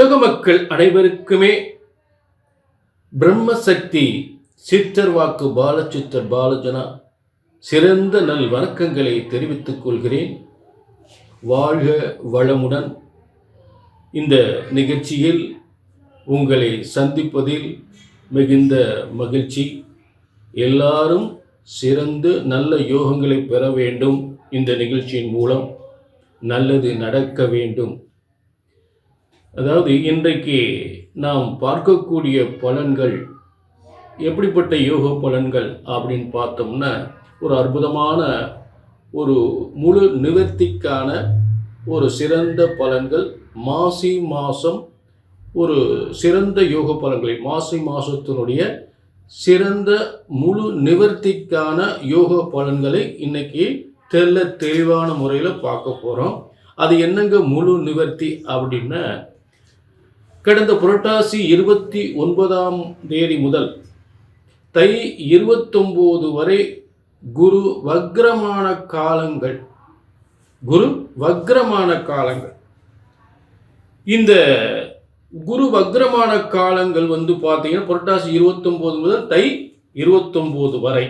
உலக மக்கள் அனைவருக்குமே பிரம்மசக்தி சித்தர் வாக்கு பாலச்சித்தர் பாலஜனா சிறந்த நல் வணக்கங்களை தெரிவித்துக் கொள்கிறேன். வாழ்க வளமுடன். இந்த நிகழ்ச்சியில் உங்களை சந்திப்பதில் மிகுந்த மகிழ்ச்சி. எல்லாரும் சிறந்து நல்ல யோகங்களை பெற வேண்டும். இந்த நிகழ்ச்சியின் மூலம் நல்லது நடக்க வேண்டும். அதாவது இன்றைக்கு நாம் பார்க்கக்கூடிய பலன்கள் எப்படிப்பட்ட யோக பலன்கள் அப்படின்னு பார்த்தோம்னா, ஒரு அற்புதமான ஒரு முழு நிவர்த்திக்கான ஒரு சிறந்த பலன்கள். மாசி மாதம் ஒரு சிறந்த யோக பலன்களை, மாசி மாதத்தினுடைய சிறந்த முழு நிவர்த்திக்கான யோக பலன்களை இன்னைக்கு தெளிவான முறையில் பார்க்க போகிறோம். அது என்னங்க முழு நிவர்த்தி அப்படின்னா, கடந்த புரட்டாசி 29ஆம் தேதி முதல் தை 29 வரை குரு வக்ரமான காலங்கள். இந்த குரு வக்ரமான காலங்கள் பார்த்தீங்கன்னா புரட்டாசி 29 முதல் தை 29 வரை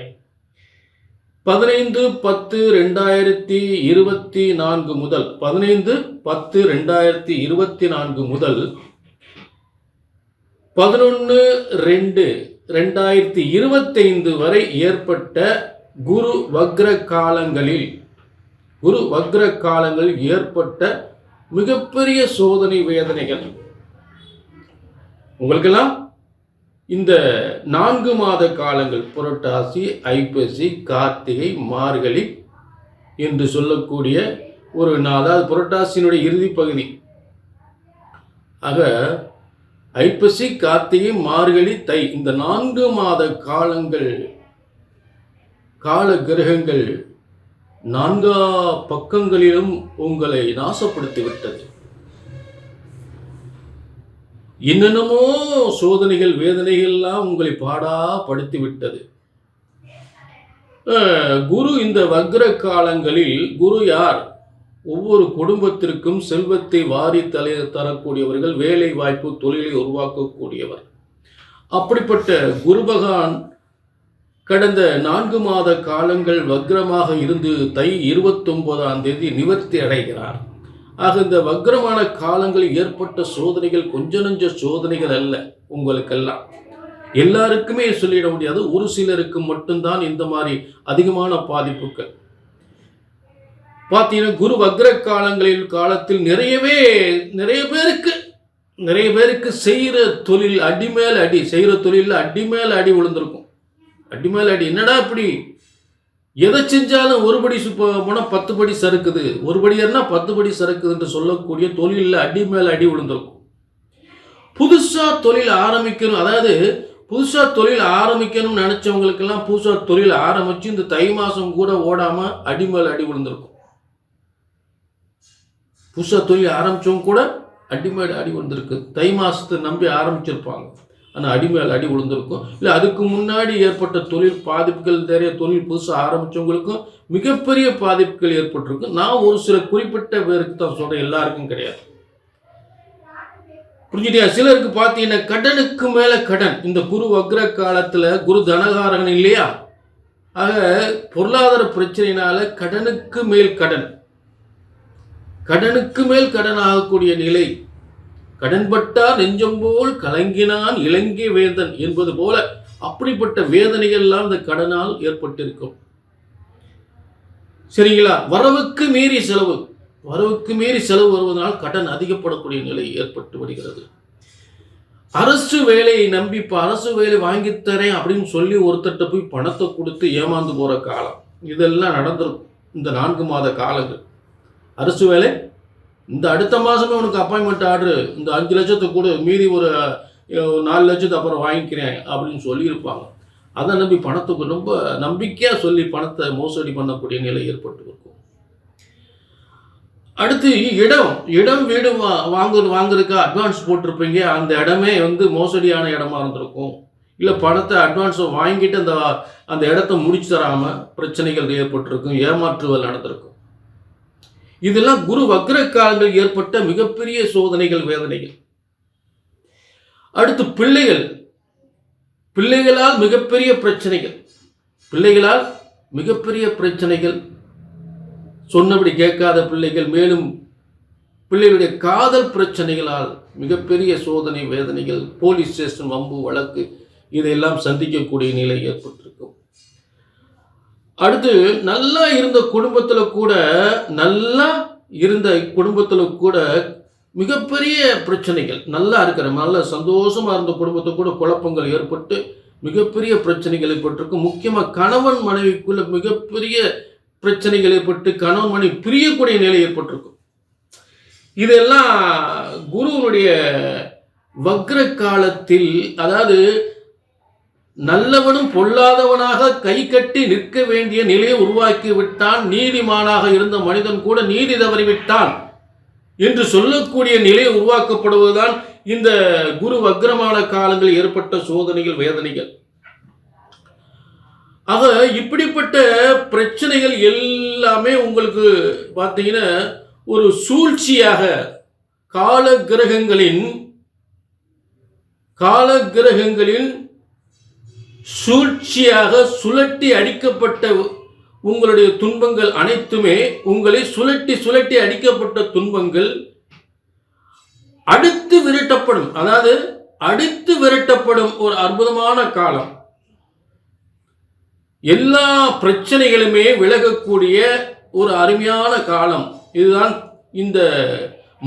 15/10/2024 முதல் 15/10/2024 முதல் 11/2/2025 வரை ஏற்பட்ட குரு வக்ர காலங்களில் ஏற்பட்ட மிகப்பெரிய சோதனை வேதனைகள் உங்களுக்கெல்லாம் இந்த 4 மாத காலங்கள், புரட்டாசி, ஐப்பசி, கார்த்திகை, மார்கழி என்று சொல்லக்கூடிய ஒரு அதாவது புரட்டாசியினுடைய இறுதி பகுதி. ஆக ஐப்பசி, கார்த்திகை, மார்கழி, தை இந்த 4 மாத காலங்கள் கால கிரகங்கள் 4 பக்கங்களிலும் உங்களை நாசப்படுத்திவிட்டது. என்னென்னமோ சோதனைகள் வேதனைகள்லாம் உங்களை பாடா படுத்திவிட்டது. குரு இந்த வக்ர காலங்களில் குரு யார்? ஒவ்வொரு குடும்பத்திற்கும் செல்வத்தை வாரி தரக்கூடியவர்கள், வேலை வாய்ப்பு தொழிலை உருவாக்கக்கூடியவர். அப்படிப்பட்ட குரு பகவான் கடந்த 4 மாத காலங்கள் வக்ரமாக இருந்து தை 29ஆம் தேதி நிவர்த்தி அடைகிறார். ஆக இந்த வக்ரமான காலங்களில் ஏற்பட்ட சோதனைகள் கொஞ்ச நெஞ்ச சோதனைகள் அல்ல. உங்களுக்கெல்லாம் எல்லாருக்குமே சொல்லிட முடியாது. ஒரு சிலருக்கு மட்டும்தான் இந்த மாதிரி அதிகமான பாதிப்புகள். பார்த்தீங்கன்னா குரு வக்ர காலத்தில் நிறைய பேருக்கு செய்கிற தொழில் அடி மேல் அடி, செய்கிற தொழிலில் அடி மேல் அடி விழுந்திருக்கும். அடி மேல் அடி. என்னடா இப்படி எதை செஞ்சாலும் ஒரு படி போனால் 10 படி சறுக்குது, ஒரு படி ஏறினா 10 படி சறுக்குது என்று சொல்லக்கூடிய தொழிலில் அடி மேல் அடி விழுந்திருக்கும். புதுசாக தொழில் ஆரம்பிக்கணும், அதாவது புதுசாக தொழில் ஆரம்பிக்கணும்னு நினச்சவங்களுக்கெல்லாம் புதுசாக தொழில் ஆரம்பித்து இந்த தை மாதம் கூட ஓடாமல் அடி மேல் அடி விழுந்திருக்கும். புதுசாக தொழில் ஆரம்பித்தவங்க கூட அடி மேல் அடி விழுந்திருக்கு. தை மாதத்தை நம்பி ஆரம்பிச்சிருப்பாங்க, ஆனால் அடி மேல் அடி விழுந்திருக்கும். இல்லை அதுக்கு முன்னாடி ஏற்பட்ட தொழில் பாதிப்புகள், நிறைய தொழில் புதுசாக ஆரம்பித்தவங்களுக்கும் மிகப்பெரிய பாதிப்புகள் ஏற்பட்டிருக்கும். நான் ஒரு சில குறிப்பிட்ட பேருக்கு தான் சொல்கிறேன், எல்லாருக்கும் கிடையாது. புரிஞ்சுட்டியா? சிலருக்கு பார்த்தீங்கன்னா கடனுக்கு மேலே கடன். இந்த குரு வக்ர காலத்தில் குரு தனகாரகன் இல்லையா? ஆக பொருளாதார பிரச்சனையினால கடனுக்கு மேல் கடன் ஆகக்கூடிய நிலை. கடன்பட்டார் நெஞ்சம் போல் கலங்கினான் இலங்கை வேந்தன் என்பது போல அப்படிப்பட்ட வேதனைகள்லாம் இந்த கடனால் ஏற்பட்டிருக்கும். சரிங்களா? வரவுக்கு மீறி செலவு வருவதனால் கடன் அதிகப்படக்கூடிய நிலை ஏற்பட்டு வருகிறது. அரசு வேலையை நம்பி இப்போ அரசு வேலை வாங்கித்தரேன் அப்படின்னு சொல்லி ஒருத்தட்ட போய் பணத்தை கொடுத்து ஏமாந்து போகிற காலம் இதெல்லாம் நடந்திருக்கும். இந்த 4 மாத காலங்கள் அரசு வேலை, இந்த அடுத்த மாதமே உனக்கு அப்பாயின்மெண்ட் ஆர்டரு, இந்த 5 லட்சத்தை கூட மீதி ஒரு 4 லட்சத்தை அப்புறம் வாங்கிக்கிறேன் அப்படின்னு சொல்லியிருப்பாங்க. அதை நம்பி பணத்துக்கு ரொம்ப நம்பிக்கையாக சொல்லி பணத்தை மோசடி பண்ணக்கூடிய நிலை ஏற்பட்டு இருக்கும். அடுத்து இடம் வீடு வாங்குறதுக்கு அட்வான்ஸ் போட்டிருப்பீங்க. அந்த இடமே மோசடியான இடமா இருந்திருக்கும். இல்லை பணத்தை அட்வான்ஸை வாங்கிட்டு அந்த இடத்த முடிச்சு தராமல் பிரச்சனைகள் ஏற்பட்டிருக்கும், ஏமாற்றுதல் நடந்திருக்கும். இதெல்லாம் குரு வக்ர காலங்கள் ஏற்பட்ட மிகப்பெரிய சோதனைகள், வேதனைகள். அடுத்து பிள்ளைகள், பிள்ளைகளால் மிகப்பெரிய பிரச்சனைகள், சொன்னபடி கேட்காத பிள்ளைகள், மேலும் பிள்ளைகளுடைய காதல் பிரச்சனைகளால் மிகப்பெரிய சோதனை வேதனைகள், போலீஸ் ஸ்டேஷன் வம்பு வழக்கு இதையெல்லாம் சந்திக்கக்கூடிய நிலை ஏற்பட்டிருக்கும். அடுத்து நல்லா இருந்த குடும்பத்தில் கூட மிகப்பெரிய பிரச்சனைகள், நல்லா சந்தோஷமா இருந்த குடும்பத்தை கூட குழப்பங்கள் ஏற்பட்டு மிகப்பெரிய பிரச்சனைகள் ஏற்பட்டிருக்கும். முக்கியமாக கணவன் மனைவிக்குள்ள மிகப்பெரிய பிரச்சனைகள் ஏற்பட்டு கணவன் மனைவி பிரியக்கூடிய நிலை ஏற்பட்டிருக்கும். இதெல்லாம் குருவனுடைய வக்ர காலத்தில், அதாவது நல்லவனும் பொல்லாதவனாக கை கட்டி நிற்க வேண்டிய நிலையை உருவாக்கி விட்டான், நீதிமானாக இருந்த மனிதன் கூட நீதி தவறிவிட்டான் என்று சொல்லக்கூடிய நிலை உருவாக்கப்படுவதுதான் இந்த குரு வக்ரமான காலங்களில் ஏற்பட்ட சோதனைகள், வேதனைகள். ஆக இப்படிப்பட்ட பிரச்சனைகள் எல்லாமே உங்களுக்கு பார்த்தீங்கன்னா ஒரு சூழ்ச்சியாக கால கிரகங்களின் சூழ்ச்சியாக சுழட்டி அடிக்கப்பட்ட உங்களுடைய துன்பங்கள் அனைத்துமே, உங்களை சுழட்டி அடிக்கப்பட்ட துன்பங்கள் அடுத்து விரட்டப்படும் ஒரு அற்புதமான காலம். எல்லா பிரச்சனைகளுமே விலகக்கூடிய ஒரு அருமையான காலம். இதுதான் இந்த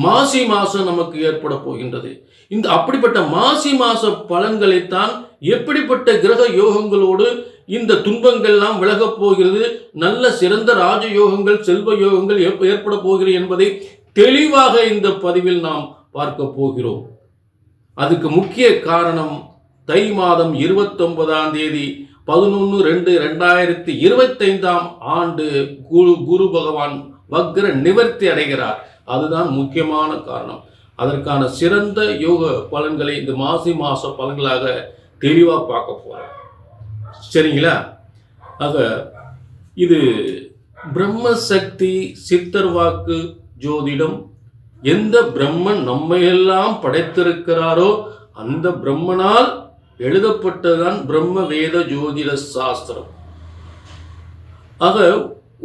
மாசி மாசம் நமக்கு ஏற்பட போகின்றது. இந்த அப்படிப்பட்ட மாசி மாச பலன்களைத்தான் எப்படிப்பட்ட கிரக யோகங்களோடு இந்த துன்பங்கள்லாம் விலகப் போகிறது, நல்ல சிறந்த ராஜயோகங்கள், செல்வ யோகங்கள் ஏற்பட போகிறது என்பதை தெளிவாக இந்த பதிவில் நாம் பார்க்க போகிறோம். அதுக்கு முக்கிய காரணம் தை மாதம் 29ஆம் தேதி 11/2/2025 ஆண்டு குரு பகவான் வக்ர நிவர்த்தி அடைகிறார். அதுதான் முக்கியமான காரணம். அதற்கான சிறந்த யோக பலன்களை இந்த மாசி மாச பலன்களாக தெளிவாக பார்க்க போறோம். சரிங்களா? ஆக இது பிரம்ம சக்தி சித்தர் வாக்கு ஜோதிடம். எந்த பிரம்மன் நம்மையெல்லாம் படைத்திருக்கிறாரோ அந்த பிரம்மனால் எழுதப்பட்டதுதான் பிரம்ம வேத ஜோதிட சாஸ்திரம். ஆக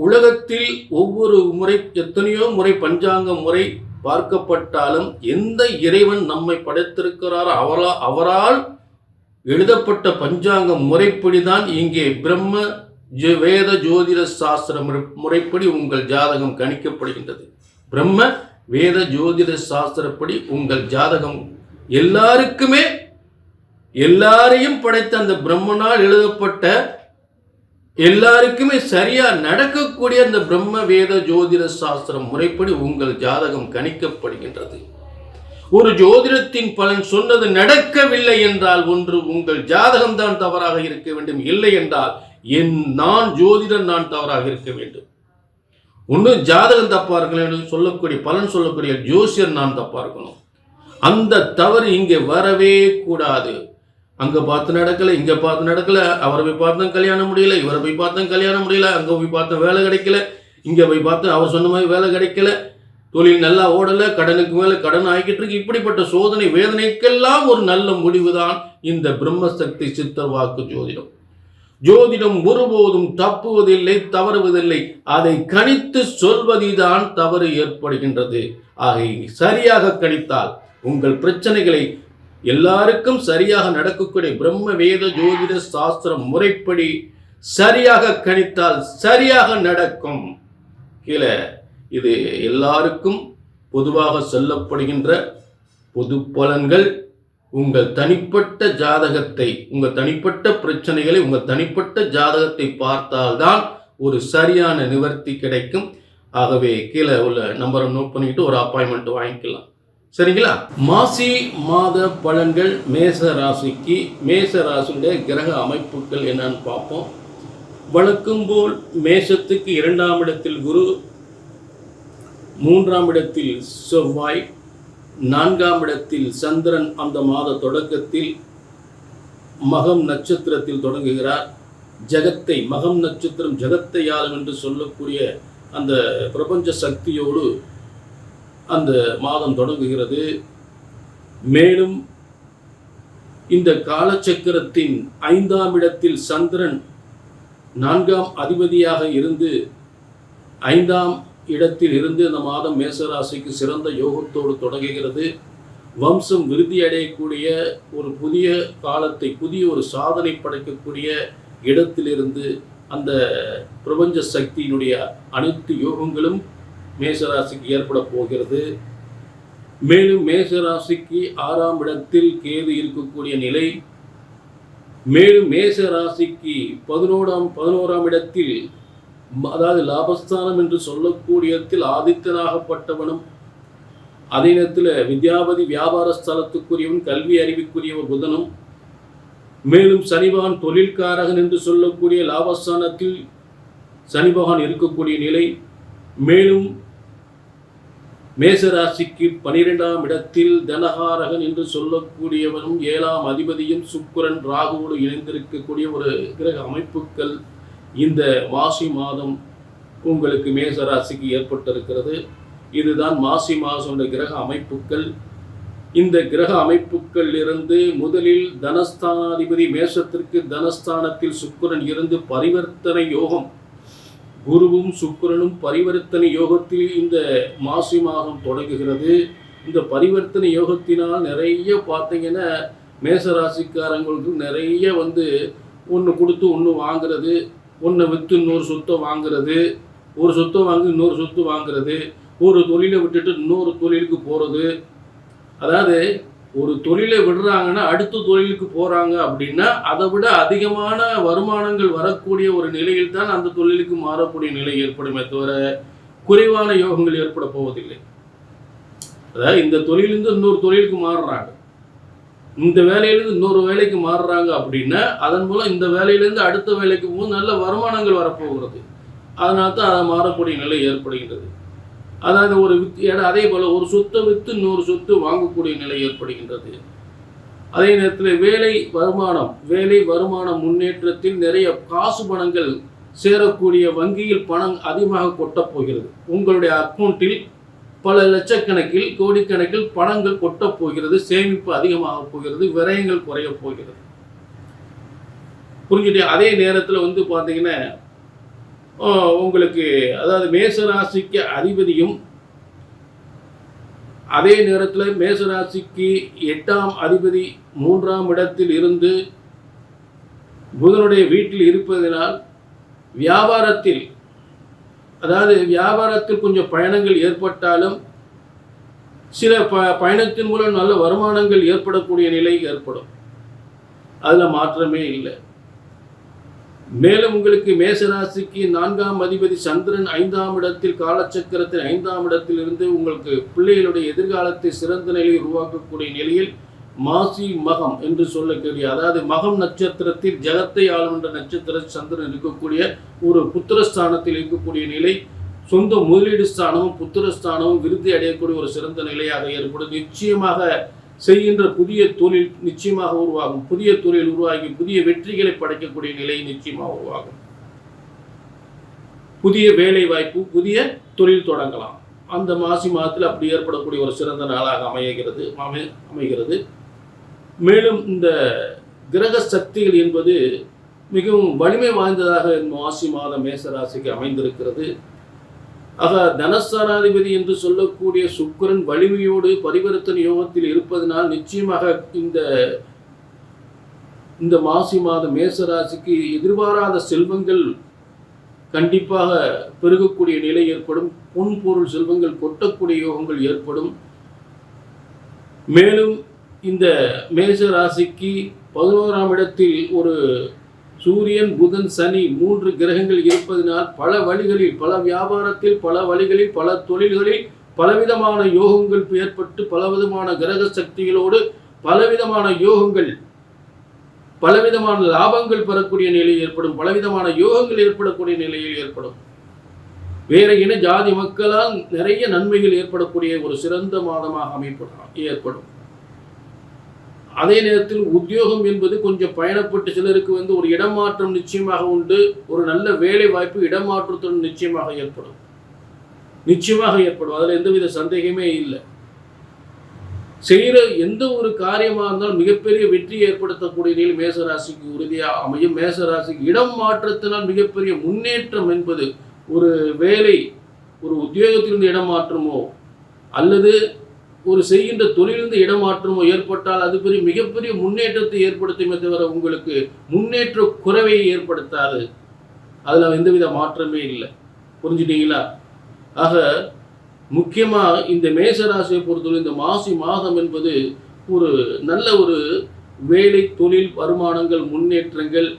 உலகத்தில் ஒவ்வொரு முறை எத்தனையோ முறை பஞ்சாங்க முறை பார்க்கப்பட்டாலும் எந்த இறைவன் நம்மை படைத்திருக்கிறாரோ அவரால் எழுதப்பட்ட பஞ்சாங்க முறைப்படிதான் இங்கே பிரம்ம வேத ஜோதிட சாஸ்திர முறைப்படி உங்கள் ஜாதகம் கணிக்கப்படுகின்றது. பிரம்ம வேத ஜோதிட சாஸ்திரப்படி உங்கள் ஜாதகம் எல்லாரையும் படைத்த அந்த பிரம்மனால் எழுதப்பட்ட எல்லாருக்குமே சரியா நடக்கக்கூடிய அந்த பிரம்ம வேத ஜோதிட சாஸ்திரம் முறைப்படி உங்கள் ஜாதகம் கணிக்கப்படுகின்றது. ஒரு ஜோதிடத்தின் பலன் சொன்னது நடக்கவில்லை என்றால் ஒன்று உங்கள் ஜாதகம் தான் தவறாக இருக்க வேண்டும், இல்லை என்றால் நான் ஜோதிடன் நான் தவறாக இருக்க வேண்டும். ஒன்று ஜாதகம் தப்பா இருக்கணும், சொல்லக்கூடிய பலன் சொல்லக்கூடிய ஜோசியர் நான் தப்பா இருக்கணும். அந்த தவறு இங்கே வரவே கூடாது. அங்க பார்த்து நடக்கல, இங்க பார்த்து நடக்கல, அவரை போய் பார்த்தேன் கல்யாணம் முடியல, இவரை போய் பார்த்தேன் கல்யாணம் முடியல, அங்க போய் பார்த்தேன் வேலை கிடைக்கல, இங்க போய் பார்த்தேன் அவர் சொன்ன மாதிரி வேலை கிடைக்கல, தொழில் நல்லா ஓடல, கடனுக்கு மேல கடன் ஆகிக்கிட்டு இருக்கு. இப்படிப்பட்ட சோதனை வேதனைக்கெல்லாம் ஒரு நல்ல முடிவுதான் இந்த பிரம்மசக்தி சித்தர் வாக்கு ஜோதிடம். ஜோதிடம் ஒருபோதும் தப்புவதில்லை, தவறுவதில்லை. அதை கணித்து சொல்வதில்தான் தவறு ஏற்படுகின்றது. ஆக சரியாக கணித்தால் உங்கள் பிரச்சனைகளை எல்லாருக்கும் சரியாக நடக்கக்கூடிய பிரம்ம வேத ஜோதிட சாஸ்திர முறைப்படி சரியாக கணித்தால் சரியாக நடக்கும். கீழே இது எல்லாருக்கும் பொதுவாக சொல்லப்படுகின்ற பொது பலன்கள். உங்கள் தனிப்பட்ட ஜாதகத்தை, உங்கள் தனிப்பட்ட பிரச்சனைகளை, உங்கள் தனிப்பட்ட ஜாதகத்தை பார்த்தால்தான் ஒரு சரியான நிவர்த்தி கிடைக்கும். ஆகவே கீழே உள்ள நம்பரை நோட் பண்ணிக்கிட்டு ஒரு அப்பாயின்மெண்ட் வாங்கிக்கலாம். சரிங்களா? மாசி மாத பலன்கள் மேச ராசிக்கு, மேச ராசியுடைய கிரக அமைப்புகள் என்னன்னு பார்ப்போம். வழக்கம் போல் மேசத்துக்கு 2ஆம் இடத்தில் குரு, 3ஆம் இடத்தில் செவ்வாய், 4ஆம் இடத்தில் சந்திரன் அந்த மாத தொடக்கத்தில் மகம் நட்சத்திரத்தில் தொடங்குகிறார். ஜகத்தை, மகம் நட்சத்திரம் ஜகத்தை ஆளும் என்று சொல்லக்கூடிய அந்த பிரபஞ்ச சக்தியோடு அந்த மாதம் தொடங்குகிறது. மேலும் இந்த காலச்சக்கரத்தின் 5ஆம் இடத்தில் சந்திரன் 4ஆம் அதிபதியாக இருந்து 5ஆம் இடத்தில் இருந்து இந்த மாதம் மேசராசிக்கு சிறந்த யோகத்தோடு தொடங்குகிறது. வம்சம் விருத்தி அடையக்கூடிய ஒரு புதிய காலத்தை, புதிய ஒரு சாதனை படைக்கக்கூடிய இடத்திலிருந்து அந்த பிரபஞ்ச சக்தியினுடைய அனைத்து யோகங்களும் மேசராசிக்கு ஏற்பட போகிறது. மேலும் மேசராசிக்கு 6ஆம் இடத்தில் கேது இருக்கக்கூடிய நிலை, மேலும் மேசராசிக்கு 11ஆம் இடத்தில், அதாவது லாபஸ்தானம் என்று சொல்லக்கூடிய இடத்தில் ஆதித்தனாகப்பட்டவனும், அதே நேரத்தில் வித்யாபதி வியாபார ஸ்தலத்துக்குரியவன், கல்வி அறிவிக்குரியவன் புதனும், மேலும் சனிபகவான் தொழில்காரகன் என்று சொல்லக்கூடிய லாபஸ்தானத்தில் சனிபகவான் இருக்கக்கூடிய நிலை, மேலும் மேசராசிக்கு 12ஆம் இடத்தில் தனகாரகன் என்று சொல்லக்கூடியவனும் 7ஆம் அதிபதியும் சுக்கிரன் ராகுவோடு இணைந்திருக்கக்கூடிய ஒரு கிரக அமைப்புகள் இந்த மாசி மாதம் உங்களுக்கு மேசராசிக்கு ஏற்பட்டிருக்கிறது. இதுதான் மாசி மாதம் கிரக அமைப்புகள். இந்த கிரக அமைப்புகள் இருந்து முதலில் தனஸ்தானாதிபதி மேசத்திற்கு தனஸ்தானத்தில் சுக்கிரன் இருந்து பரிவர்த்தனை யோகம், குருவும் சுக்கிரனும் பரிவர்த்தனை யோகத்தில் இந்த மாசி மாதம் தொடங்குகிறது. இந்த பரிவர்த்தனை யோகத்தினால் நிறைய பார்த்தீங்கன்னா மேசராசிக்காரங்களுக்கு நிறைய ஒன்று கொடுத்து ஒன்று வாங்கிறது, ஒன்றை விற்று இன்னொரு சொத்தை வாங்கிறது, ஒரு சொத்தை வாங்கி இன்னொரு சொத்து வாங்கிறது, ஒரு தொழிலை விட்டுட்டு இன்னொரு தொழிலுக்கு போகிறது. அதாவது ஒரு தொழிலை விடுறாங்கன்னா அடுத்த தொழிலுக்கு போகிறாங்க அப்படின்னா அதை விட அதிகமான வருமானங்கள் வரக்கூடிய ஒரு நிலையில் தான் அந்த தொழிலுக்கு மாறக்கூடிய நிலை ஏற்படுமே தவிர குறைவான யோகங்கள் ஏற்பட போவதில்லை. அதாவது இந்த தொழிலிருந்து இன்னொரு தொழிலுக்கு மாறுறாங்க, இந்த வேலையிலேருந்து இன்னொரு வேலைக்கு மாறுறாங்க அப்படின்னா அதன் மூலம் இந்த வேலையிலேருந்து அடுத்த வேலைக்கு போது நல்ல வருமானங்கள் வரப்போகிறது. அதனால தான் அதை மாறக்கூடிய நிலை ஏற்படுகின்றது. அதாவது அதே போல் ஒரு சொத்தை விற்று இன்னொரு சொத்து வாங்கக்கூடிய நிலை ஏற்படுகின்றது. அதே நேரத்தில் வேலை வருமானம் முன்னேற்றத்தில் நிறைய காசு பணங்கள் சேரக்கூடிய, வங்கியில் பணம் அதிகமாக கொட்டப் போகிறது. உங்களுடைய அக்கௌண்ட்டில் பல லட்சக்கணக்கில் கோடிக்கணக்கில் பணங்கள் கொட்டப் போகிறது, சேமிப்பு அதிகமாக போகிறது, விரயங்கள் குறைய போகிறது. புரிஞ்சுட்டு அதே நேரத்தில் பார்த்தீங்கன்னா உங்களுக்கு அதாவது மேசராசிக்கு அதிபதியும், அதே நேரத்தில் மேசராசிக்கு 8ஆம் அதிபதி 3ஆம் இடத்தில் இருந்து புதனுடைய வீட்டில் இருப்பதனால் வியாபாரத்தில் கொஞ்சம் பயணங்கள் ஏற்பட்டாலும் சில பயணத்தின் மூலம் நல்ல வருமானங்கள் ஏற்படக்கூடிய நிலை ஏற்படும். அதில் மாற்றமே இல்லை. மேலும் உங்களுக்கு மேசராசிக்கு 4ஆம் அதிபதி சந்திரன் 5ஆம் இடத்தில் காலச்சக்கரத்தின் 5ஆம் இடத்தில் இருந்து உங்களுக்கு பிள்ளைகளுடைய எதிர்காலத்தை சிறந்த நிலையில் உருவாக்கக்கூடிய நிலையில் மாசி மகம் என்று சொல்லக்கூடிய, அதாவது மகம் நட்சத்திரத்தில் ஜகத்தை ஆளுகின்ற நட்சத்திர சந்திரன் இருக்கக்கூடிய ஒரு புத்திரஸ்தானத்தில் இருக்கக்கூடிய நிலை, சொந்த முதலீடு ஸ்தானமும் புத்திரஸ்தானமும் விருத்தி அடையக்கூடிய ஒரு சிறந்த நிலையாக ஏற்படும். நிச்சயமாக செய்கின்ற புதிய தொழில் நிச்சயமாக உருவாகும். புதிய தொழில் உருவாகி புதிய வெற்றிகளை படைக்கக்கூடிய நிலை நிச்சயமாக உருவாகும். புதிய வேலை வாய்ப்பு, புதிய தொழில் தொடங்கலாம். அந்த மாசி மாதத்தில் அப்படி ஏற்படக்கூடிய ஒரு சிறந்த நாளாக அமைகிறது. மேலும் இந்த கிரக சக்திகள் என்பது மிகவும் வலிமை வாய்ந்ததாக மாசி மாதம் மேசராசிக்கு அமைந்திருக்கிறது. ஆக தனஸ்தானாதிபதி என்று சொல்லக்கூடிய சுக்கிரன் வலிமையோடு பரிவர்த்தனை யோகத்தில் இருப்பதனால் நிச்சயமாக இந்த மாசி மாதம் மேசராசிக்கு எதிர்பாராத செல்வங்கள் கண்டிப்பாக பெருகக்கூடிய நிலை ஏற்படும். பொன் பொருள் செல்வங்கள் கொட்டக்கூடிய யோகங்கள் ஏற்படும். மேலும் இந்த மேசராசிக்கு 11ஆம் இடத்தில் ஒரு சூரியன் புதன் சனி 3 கிரகங்கள் இருப்பதனால் பல வழிகளில், பல வியாபாரத்தில், பல வழிகளில், பல தொழில்களில் பலவிதமான யோகங்கள் ஏற்பட்டு பலவிதமான கிரக சக்திகளோடு பலவிதமான யோகங்கள், பலவிதமான லாபங்கள் பெறக்கூடிய நிலை ஏற்படும். பலவிதமான யோகங்கள் ஏற்படக்கூடிய நிலையில் ஏற்படும். வேற இன ஜாதி மக்களால் நிறைய நன்மைகள் ஏற்படக்கூடிய ஒரு சிறந்த மாதமாக ஏற்படும். அதே நேரத்தில் உத்தியோகம் என்பது கொஞ்சம் பயணப்பட்டு சிலருக்கு ஒரு இடமாற்றம் நிச்சயமாக உண்டு. ஒரு நல்ல வேலை வாய்ப்பு இடமாற்றத்துடன் நிச்சயமாக ஏற்படும். அதில் எந்தவித சந்தேகமே இல்லை. செய்கிற எந்த ஒரு காரியமாக இருந்தாலும் மிகப்பெரிய வெற்றி ஏற்படுத்தக்கூடிய நிலையில் மேசராசிக்கு உறுதியாக அமையும். மேசராசிக்கு இடம் மாற்றத்தினால் மிகப்பெரிய முன்னேற்றம் என்பது, ஒரு வேலை, ஒரு உத்தியோகத்திலிருந்து இடம் மாற்றமோ அல்லது ஒரு செய்கின்ற தொழிலிருந்து இடமாற்றமோ ஏற்பட்டால் அது மிகப்பெரிய முன்னேற்றத்தை ஏற்படுத்துமே தவிர உங்களுக்கு முன்னேற்ற குறைவை ஏற்படுத்தாது. அதில் எந்தவித மாற்றமே இல்லை. புரிஞ்சுட்டீங்களா? ஆக முக்கியமாக இந்த மேசராசியை பொறுத்தவரை இந்த மாசி மாதம் என்பது ஒரு நல்ல ஒரு வேலை, தொழில், வருமானங்கள், முன்னேற்றங்கள்,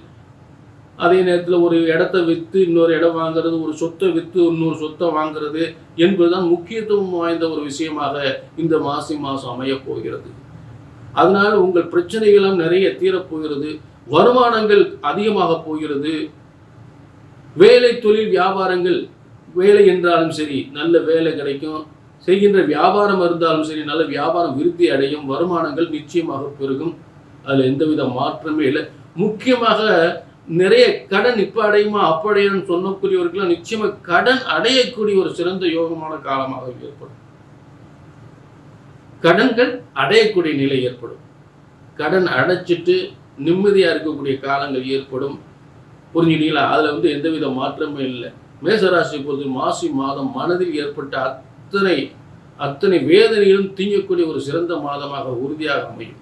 அதே நேரத்தில் ஒரு இடத்த விற்று இன்னொரு இடம் வாங்கிறது, ஒரு சொத்தை விற்று இன்னொரு சொத்தை வாங்கிறது என்பதுதான் முக்கியத்துவம் வாய்ந்த ஒரு விஷயமாக இந்த மாசி மாதம் அமையப் போகிறது. அதனால் உங்கள் பிரச்சனைகளும் நிறைய தீரப்போகிறது, வருமானங்கள் அதிகமாக போகிறது. வேலை, தொழில், வியாபாரங்கள், வேலை என்றாலும் சரி நல்ல வேலை கிடைக்கும், செய்கின்ற வியாபாரம் இருந்தாலும் சரி நல்ல வியாபாரம் விருத்தி அடையும், வருமானங்கள் நிச்சயமாக பெருகும். அதில் எந்தவித மாற்றமே இல்லை. முக்கியமாக நிறைய கடன் இப்ப அடையுமா அப்படையும் சொல்லக்கூடியவர்கள் நிச்சயமாக கடன் அடையக்கூடிய ஒரு சிறந்த யோகமான காலமாக ஏற்படும். கடன்கள் அடையக்கூடிய நிலை ஏற்படும். கடன் அடைச்சிட்டு நிம்மதியாக இருக்கக்கூடிய காலங்கள் ஏற்படும். புரிஞ்சுட்டீங்களா? அதில் எந்தவித மாற்றமே இல்லை. மேசராசி பொறுத்து மாசி மாதம் மனதில் ஏற்பட்ட அத்தனை வேதனையிலும் தீங்கக்கூடிய ஒரு சிறந்த மாதமாக உறுதியாக அமையும்.